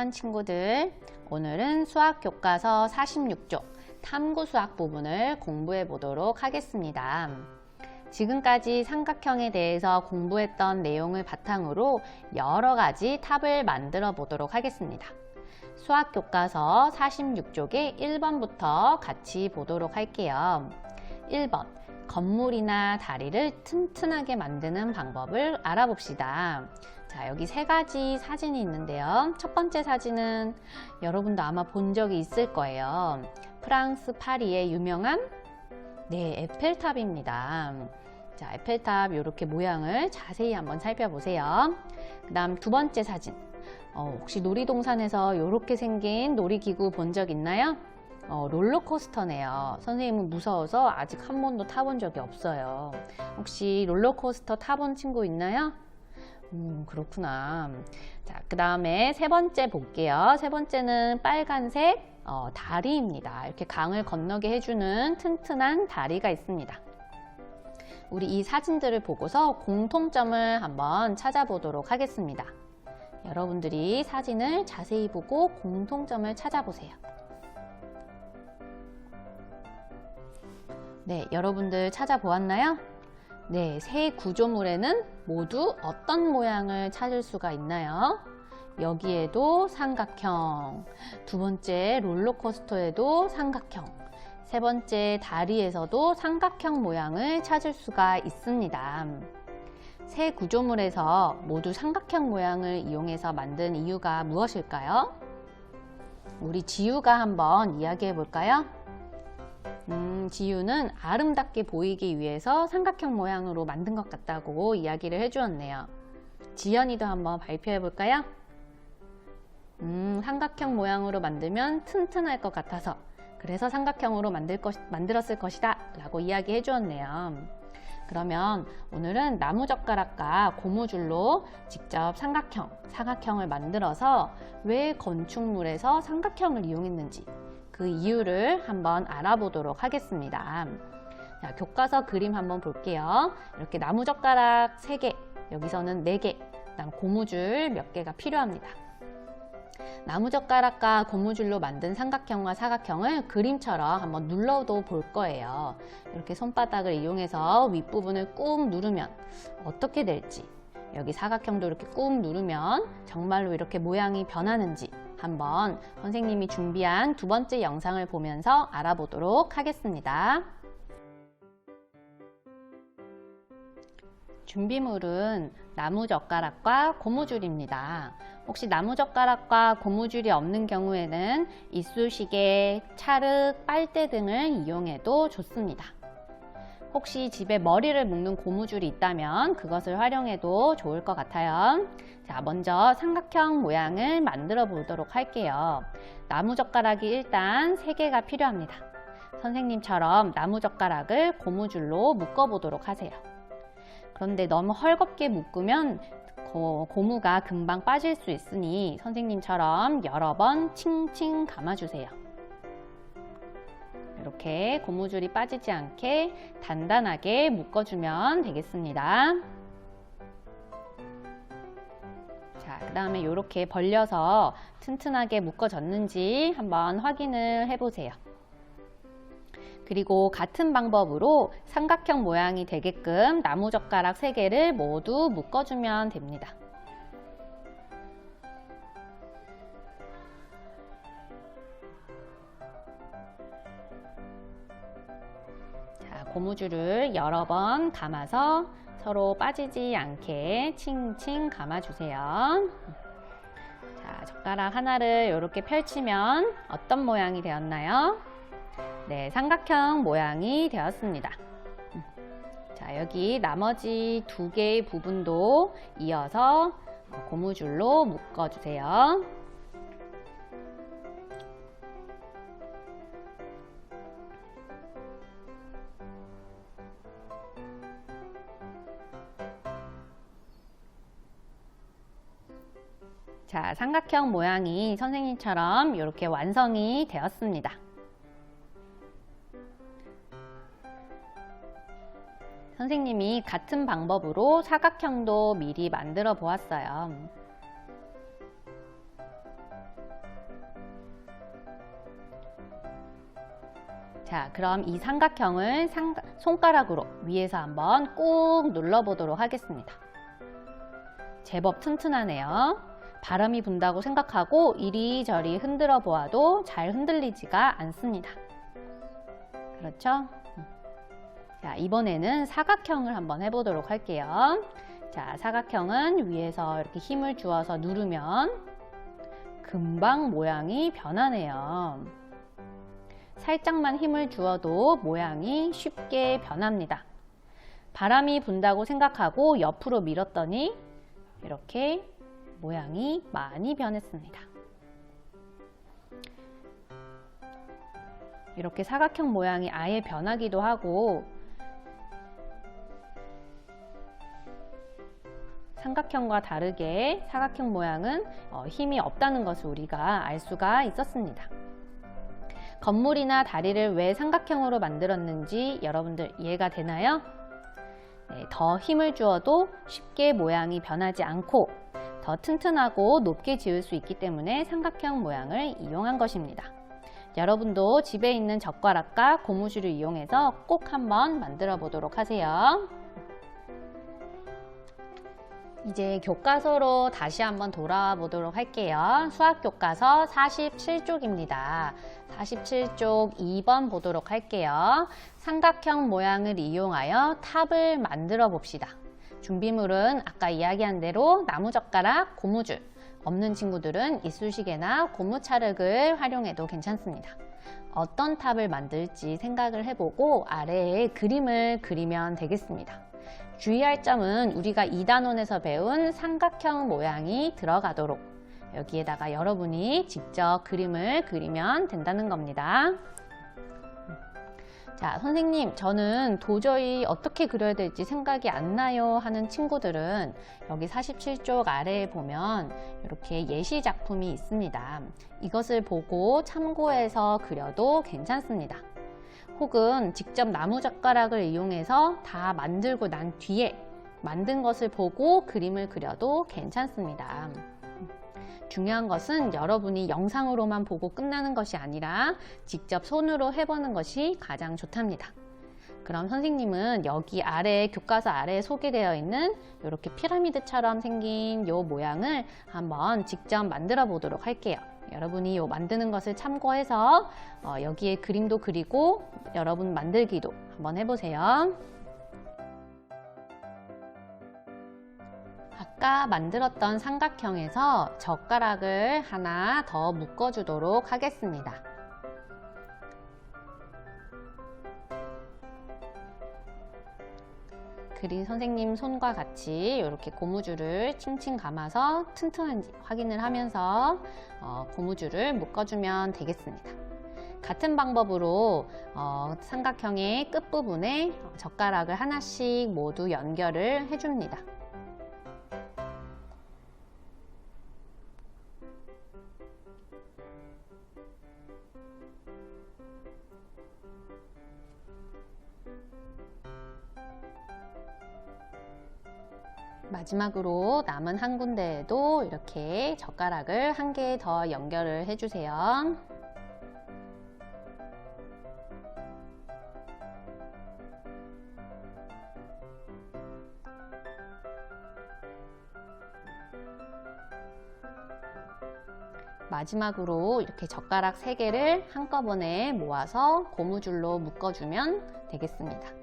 1번 친구들, 오늘은 수학 교과서 46쪽 탐구 수학 부분을 공부해 보도록 하겠습니다. 지금까지 삼각형에 대해서 공부했던 내용을 바탕으로 여러 가지 탑을 만들어 보도록 하겠습니다. 수학 교과서 46쪽의 1번부터 같이 보도록 할게요. 1번, 건물이나 다리를 튼튼하게 만드는 방법을 알아봅시다. 자, 여기 세 가지 사진이 있는데요. 첫 번째 사진은 여러분도 아마 본 적이 있을 거예요. 프랑스 파리의 유명한 에펠탑입니다. 자, 에펠탑 이렇게 모양을 자세히 한번 살펴보세요. 그 다음 두 번째 사진. 혹시 놀이동산에서 이렇게 생긴 놀이기구 본 적 있나요? 롤러코스터네요. 선생님은 무서워서 아직 한 번도 타본 적이 없어요. 혹시 롤러코스터 타본 친구 있나요? 그렇구나. 자, 그 다음에 세 번째 볼게요. 세 번째는 빨간색 다리입니다. 이렇게 강을 건너게 해주는 튼튼한 다리가 있습니다. 우리 이 사진들을 보고서 공통점을 한번 찾아보도록 하겠습니다. 여러분들이 사진을 자세히 보고 공통점을 찾아보세요. 네, 여러분들 찾아보았나요? 네, 세 구조물에는 모두 어떤 모양을 찾을 수가 있나요? 여기에도 삼각형, 두 번째 롤러코스터에도 삼각형, 세 번째 다리에서도 삼각형 모양을 찾을 수가 있습니다. 세 구조물에서 모두 삼각형 모양을 이용해서 만든 이유가 무엇일까요? 우리 지우가 한번 이야기해 볼까요? 지우는 아름답게 보이기 위해서 삼각형 모양으로 만든 것 같다고 이야기를 해주었네요. 지연이도 한번 발표해 볼까요? 삼각형 모양으로 만들면 튼튼할 것 같아서 그래서 삼각형으로 만들었을 것이다 라고 이야기해 주었네요. 그러면 오늘은 나무젓가락과 고무줄로 직접 사각형을 만들어서 왜 건축물에서 삼각형을 이용했는지 그 이유를 한번 알아보도록 하겠습니다. 자, 교과서 그림 한번 볼게요. 이렇게 나무젓가락 3개, 여기서는 4개, 그다음 고무줄 몇 개가 필요합니다. 나무젓가락과 고무줄로 만든 삼각형과 사각형을 그림처럼 한번 눌러도 볼 거예요. 이렇게 손바닥을 이용해서 윗부분을 꾹 누르면 어떻게 될지, 여기 사각형도 이렇게 꾹 누르면 정말로 이렇게 모양이 변하는지 한번 선생님이 준비한 두 번째 영상을 보면서 알아보도록 하겠습니다. 준비물은 나무젓가락과 고무줄입니다. 혹시 나무젓가락과 고무줄이 없는 경우에는 이쑤시개, 찰흙, 빨대 등을 이용해도 좋습니다. 혹시 집에 머리를 묶는 고무줄이 있다면 그것을 활용해도 좋을 것 같아요. 자, 먼저 삼각형 모양을 만들어 보도록 할게요. 나무젓가락이 일단 3개가 필요합니다. 선생님처럼 나무젓가락을 고무줄로 묶어 보도록 하세요. 그런데 너무 헐겁게 묶으면 고무가 금방 빠질 수 있으니 선생님처럼 여러 번 칭칭 감아주세요. 이렇게 고무줄이 빠지지 않게 단단하게 묶어주면 되겠습니다. 자, 그 다음에 이렇게 벌려서 튼튼하게 묶어졌는지 한번 확인을 해보세요. 그리고 같은 방법으로 삼각형 모양이 되게끔 나무젓가락 3개를 모두 묶어주면 됩니다. 자, 고무줄을 여러 번 감아서 서로 빠지지 않게 칭칭 감아주세요. 자, 젓가락 하나를 이렇게 펼치면 어떤 모양이 되었나요? 네, 삼각형 모양이 되었습니다. 자, 여기 나머지 2개의 부분도 이어서 고무줄로 묶어주세요. 자, 삼각형 모양이 선생님처럼 이렇게 완성이 되었습니다. 선생님이 같은 방법으로 사각형도 미리 만들어 보았어요. 자, 그럼 이 삼각형을 손가락으로 위에서 한번 꾹 눌러보도록 하겠습니다. 제법 튼튼하네요. 바람이 분다고 생각하고 이리저리 흔들어 보아도 잘 흔들리지가 않습니다. 그렇죠? 자, 이번에는 사각형을 한번 해보도록 할게요. 자, 사각형은 위에서 이렇게 힘을 주어서 누르면 금방 모양이 변하네요. 살짝만 힘을 주어도 모양이 쉽게 변합니다. 바람이 분다고 생각하고 옆으로 밀었더니 이렇게 모양이 많이 변했습니다. 이렇게 사각형 모양이 아예 변하기도 하고 삼각형과 다르게 사각형 모양은 힘이 없다는 것을 우리가 알 수가 있었습니다. 건물이나 다리를 왜 삼각형으로 만들었는지 여러분들 이해가 되나요? 네, 더 힘을 주어도 쉽게 모양이 변하지 않고 더 튼튼하고 높게 지을 수 있기 때문에 삼각형 모양을 이용한 것입니다. 여러분도 집에 있는 젓가락과 고무줄을 이용해서 꼭 한번 만들어 보도록 하세요. 이제 교과서로 다시 한번 돌아와 보도록 할게요. 수학 교과서 47쪽입니다. 47쪽 2번 보도록 할게요. 삼각형 모양을 이용하여 탑을 만들어 봅시다. 준비물은 아까 이야기한 대로 나무젓가락, 고무줄, 없는 친구들은 이쑤시개나 고무차륵을 활용해도 괜찮습니다. 어떤 탑을 만들지 생각을 해보고 아래에 그림을 그리면 되겠습니다. 주의할 점은 우리가 2단원에서 배운 삼각형 모양이 들어가도록 여기에다가 여러분이 직접 그림을 그리면 된다는 겁니다. 자, 선생님, 저는 도저히 어떻게 그려야 될지 생각이 안 나요 하는 친구들은 여기 47쪽 아래에 보면 이렇게 예시 작품이 있습니다. 이것을 보고 참고해서 그려도 괜찮습니다. 혹은 직접 나무젓가락을 이용해서 다 만들고 난 뒤에 만든 것을 보고 그림을 그려도 괜찮습니다. 중요한 것은 여러분이 영상으로만 보고 끝나는 것이 아니라 직접 손으로 해보는 것이 가장 좋답니다. 그럼 선생님은 여기 아래 교과서 아래에 소개되어 있는 이렇게 피라미드처럼 생긴 이 모양을 한번 직접 만들어 보도록 할게요. 여러분이 이 만드는 것을 참고해서 여기에 그림도 그리고 여러분 만들기도 한번 해보세요. 아까 만들었던 삼각형에서 젓가락을 하나 더 묶어주도록 하겠습니다. 그린 선생님 손과 같이 이렇게 고무줄을 칭칭 감아서 튼튼한지 확인을 하면서 고무줄을 묶어주면 되겠습니다. 같은 방법으로 삼각형의 끝부분에 젓가락을 하나씩 모두 연결을 해줍니다. 마지막으로 남은 한 군데에도 이렇게 젓가락을 한 개 더 연결을 해주세요. 마지막으로 이렇게 젓가락 3개를 한꺼번에 모아서 고무줄로 묶어주면 되겠습니다.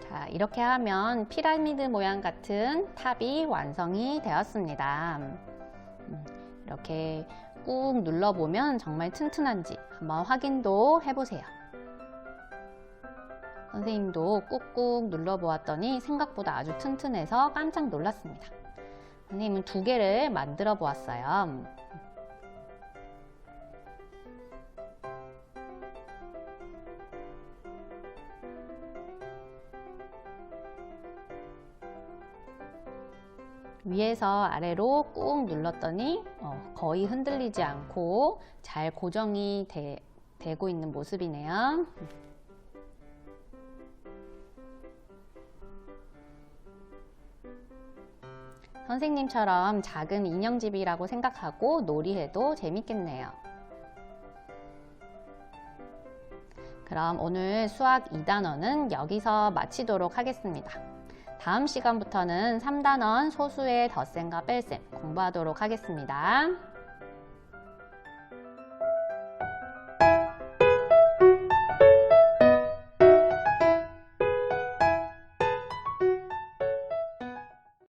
자, 이렇게 하면 피라미드 모양 같은 탑이 완성이 되었습니다. 이렇게 꾹 눌러보면 정말 튼튼한지 한번 확인도 해보세요. 선생님도 꾹꾹 눌러보았더니 생각보다 아주 튼튼해서 깜짝 놀랐습니다. 선생님은 2개를 만들어 보았어요. 위에서 아래로 꾹 눌렀더니 거의 흔들리지 않고 잘 고정이 되고 있는 모습이네요. 선생님처럼 작은 인형집이라고 생각하고 놀이해도 재밌겠네요. 그럼 오늘 수학 2단원은 여기서 마치도록 하겠습니다. 다음 시간부터는 3단원 소수의 덧셈과 뺄셈 공부하도록 하겠습니다.